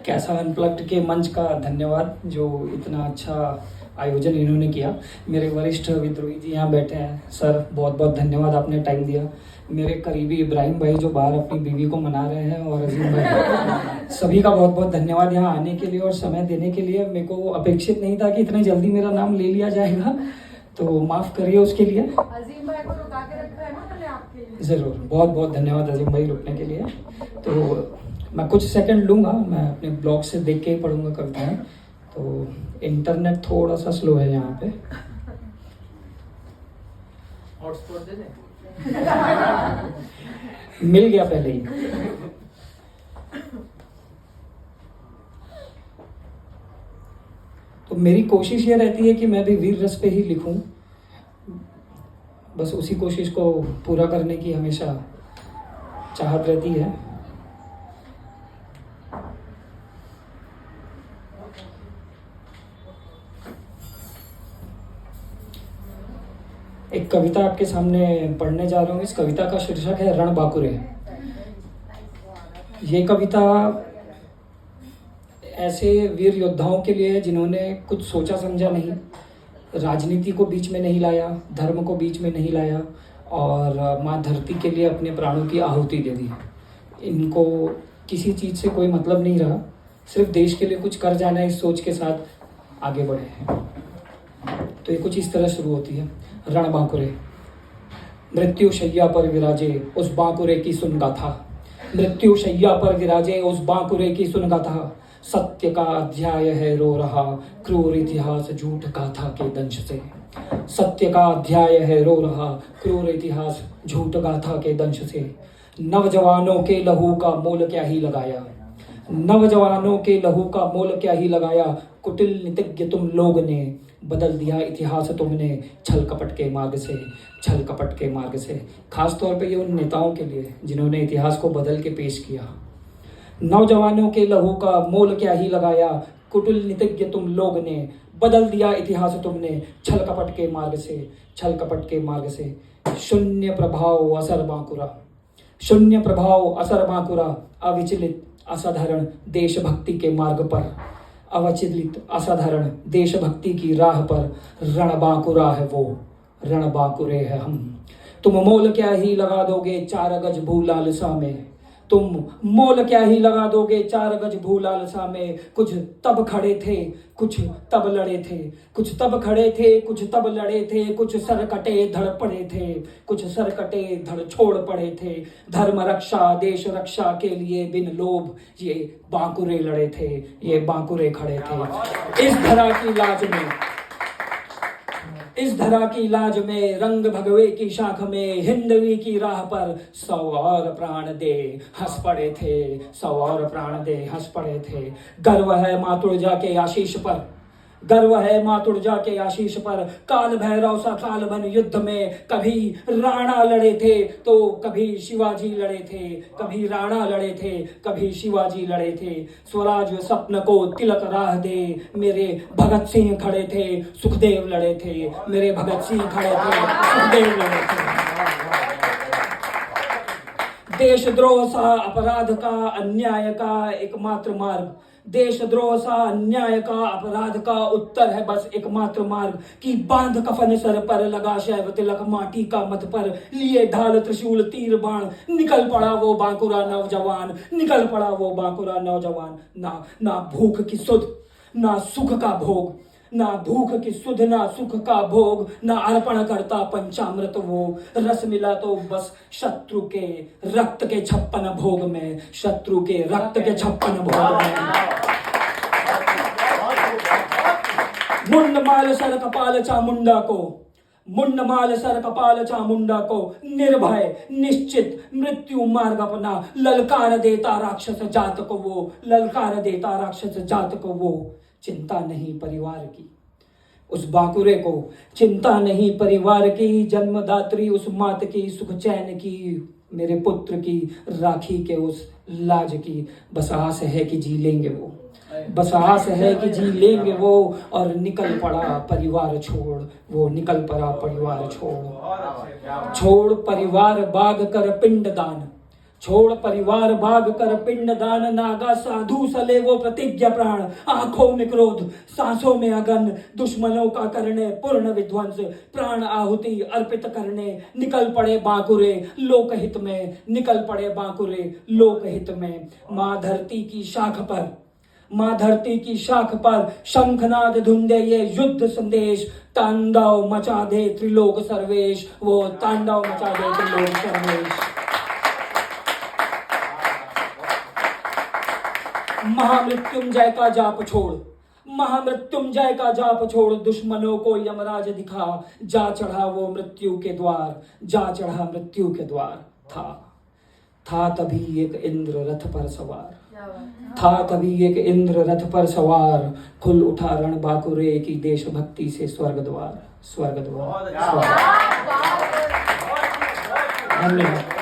कैसा अनप्लग्ड के मंच का धन्यवाद, जो इतना अच्छा आयोजन इन्होंने किया। मेरे वरिष्ठ विद्रोही जी यहाँ बैठे हैं, सर बहुत बहुत धन्यवाद, आपने टाइम दिया। मेरे करीबी इब्राहिम भाई जो बाहर अपनी बीवी को मना रहे हैं, और अजीम भाई, सभी का बहुत बहुत धन्यवाद यहाँ आने के लिए और समय देने के लिए। मेरे को अपेक्षित नहीं था कि इतने जल्दी मेरा नाम ले लिया जाएगा, तो माफ़ करिए उसके लिए। अजीम भाई को रुका के रखा है ना पहले आपके लिए। ज़रूर, बहुत बहुत धन्यवाद अजीम भाई रुकने के लिए। तो मैं कुछ सेकंड लूँगा, मैं अपने ब्लॉग से देख के ही पढ़ूँगा कविताएं। तो इंटरनेट थोड़ा सा स्लो है यहाँ पे। हॉटस्पॉट दे दें? मिल गया पहले ही। तो मेरी कोशिश ये रहती है कि मैं भी वीर रस पे ही लिखूं, बस उसी कोशिश को पूरा करने की हमेशा चाहत रहती है। एक कविता आपके सामने पढ़ने जा रहा हूँ। इस कविता का शीर्षक है रण बांकुरे। ये कविता ऐसे वीर योद्धाओं के लिए है जिन्होंने कुछ सोचा समझा नहीं, राजनीति को बीच में नहीं लाया, धर्म को बीच में नहीं लाया, और माँ धरती के लिए अपने प्राणों की आहुति दे दी। इनको किसी चीज़ से कोई मतलब नहीं रहा, सिर्फ देश के लिए कुछ कर जाना है, इस सोच के साथ आगे बढ़े हैं। तो ये कुछ इस तरह शुरू होती है। रण बांकुरे। मृत्यु शैया पर विराजे उस बांकुरे की सुन गाथा, मृत्यु शैया पर विराजे उस बांकुरे की सुन गाथा। सत्य का अध्याय है रो रहा क्रूर इतिहास झूठ गाथा के दंश से। सत्य का अध्याय है रो रहा क्रूर इतिहास झूठ गाथा के दंश से। नवजवानों के लहू का मोल क्या ही लगाया, नवजवानों के लहू का मोल क्या ही लगाया। कुटिल नीतिज्ञ तुम लोग ने बदल दिया इतिहास तुमने छल कपट के मार्ग से, छल कपट के मार्ग से। खास तौर पे ये उन नेताओं के लिए जिन्होंने इतिहास को बदल के पेश किया। नौजवानों के लहू का मोल क्या ही लगाया, कुटिल नीतिज्ञ तुम लोग ने बदल दिया इतिहास तुमने छल कपट के मार्ग से, छल कपट के मार्ग से। शून्य प्रभाव असर बांकुरा, शून्य प्रभाव असर बांकुरा। अविचलित असाधारण देशभक्ति के मार्ग पर, अविचलित असाधारण देशभक्ति की राह पर। रण बांकुरा है वो, रण बांकुरे है हम। तुम मोल क्या ही लगा दोगे 4 गज भूलालसा में, तुम मोल क्या ही लगा दोगे 4 गज भूलालसा में। कुछ तब खड़े थे कुछ तब लड़े थे, कुछ तब खड़े थे कुछ तब लड़े थे। कुछ सर कटे धड़ पड़े थे, कुछ सर कटे धड़ छोड़ पड़े थे। धर्म रक्षा देश रक्षा के लिए बिन लोभ ये बांकुरे लड़े थे, ये बांकुरे खड़े थे। इस धरा की लाज में, इस धरा की लाज में, रंग भगवे की शाख में, हिंदवी की राह पर 100 और प्राण दे हंस पड़े थे, 100 और प्राण दे हंस पड़े थे। गर्व है माँ तुळजा के आशीष पर, गर्व है माँ तुळजा के आशीष पर। काल भैरव सा काल बन युद्ध में कभी राणा लड़े थे तो कभी शिवाजी लड़े थे, कभी राणा लड़े थे कभी शिवाजी लड़े थे। स्वराज स्वप्न को तिलक राह दे मेरे भगत सिंह खड़े थे, सुखदेव लड़े थे, मेरे भगत सिंह खड़े थे, सुखदेव लड़े थे। देशद्रोह सा अपराध का अन्याय का एकमात्र मार्ग, देशद्रोह सा अन्याय का अपराध का उत्तर है बस एकमात्र मार्ग। कि बांध कफन सर पर लगा शैव तिलक माटी का मत पर, लिए ढाल त्रिशूल तीर बाण निकल पड़ा वो बांकुरा नौजवान, निकल पड़ा वो बांकुरा नौजवान। ना भूख की सुध ना सुख का भोग, ना भूख की सुध ना सुख का भोग। ना अर्पण करता पंचामृत वो, रस मिला तो बस शत्रु के रक्त के 56 भोग में, शत्रु के रक्त के 56 भोग में। मुंड माल सर कपाल चामुंडा को, मुंड माल सर कपाल चामुंडा को। निर्भय निश्चित मृत्यु मार्ग अपना, ललकार देता राक्षस जात को वो, ललकार देता राक्षस जात को वो। चिंता नहीं परिवार की, उस बांकुरे को चिंता नहीं परिवार की। जन्मदात्री उस मात की, सुख चैन की मेरे पुत्र की, राखी के उस लाज की। बस आस है कि जी लेंगे वो, बस आस है कि जी लेंगे वो। और निकल पड़ा परिवार छोड़ वो, निकल पड़ा परिवार छोड़, छोड़ परिवार बाग कर पिंडदान, छोड़ परिवार भाग कर पिंड दान, नागा साधु सले वो प्रतिज्ञा प्राण। आंखों में क्रोध सांसों में अगन, दुश्मनों का करने पूर्ण विध्वंस। प्राण आहुति अर्पित करने निकल पड़े बांकुरे, लोकहित में निकल पड़े बांकुरे, लोकहित में। माँ धरती की शाख पर, माँ धरती की शाख पर शंखनाद धुंधे ये युद्ध संदेश। तांडव मचा दे त्रिलोक सर्वेश, वो तांडव मचा दे त्रिलोक सर्वेश। महामृत्युंजय का जाप छोड़, महामृत्युंजय का जाप छोड़। दुश्मनों को यमराज दिखा, जा चढ़ा वो मृत्यु के द्वार, जा चढ़ा मृत्यु के द्वार। था तभी एक इंद्र रथ पर सवार, था तभी एक इंद्र रथ पर सवार। खुल उठा रण बाकुरे की देशभक्ति से स्वर्ग द्वार, स्वर्ग द्वार। धन्यवाद।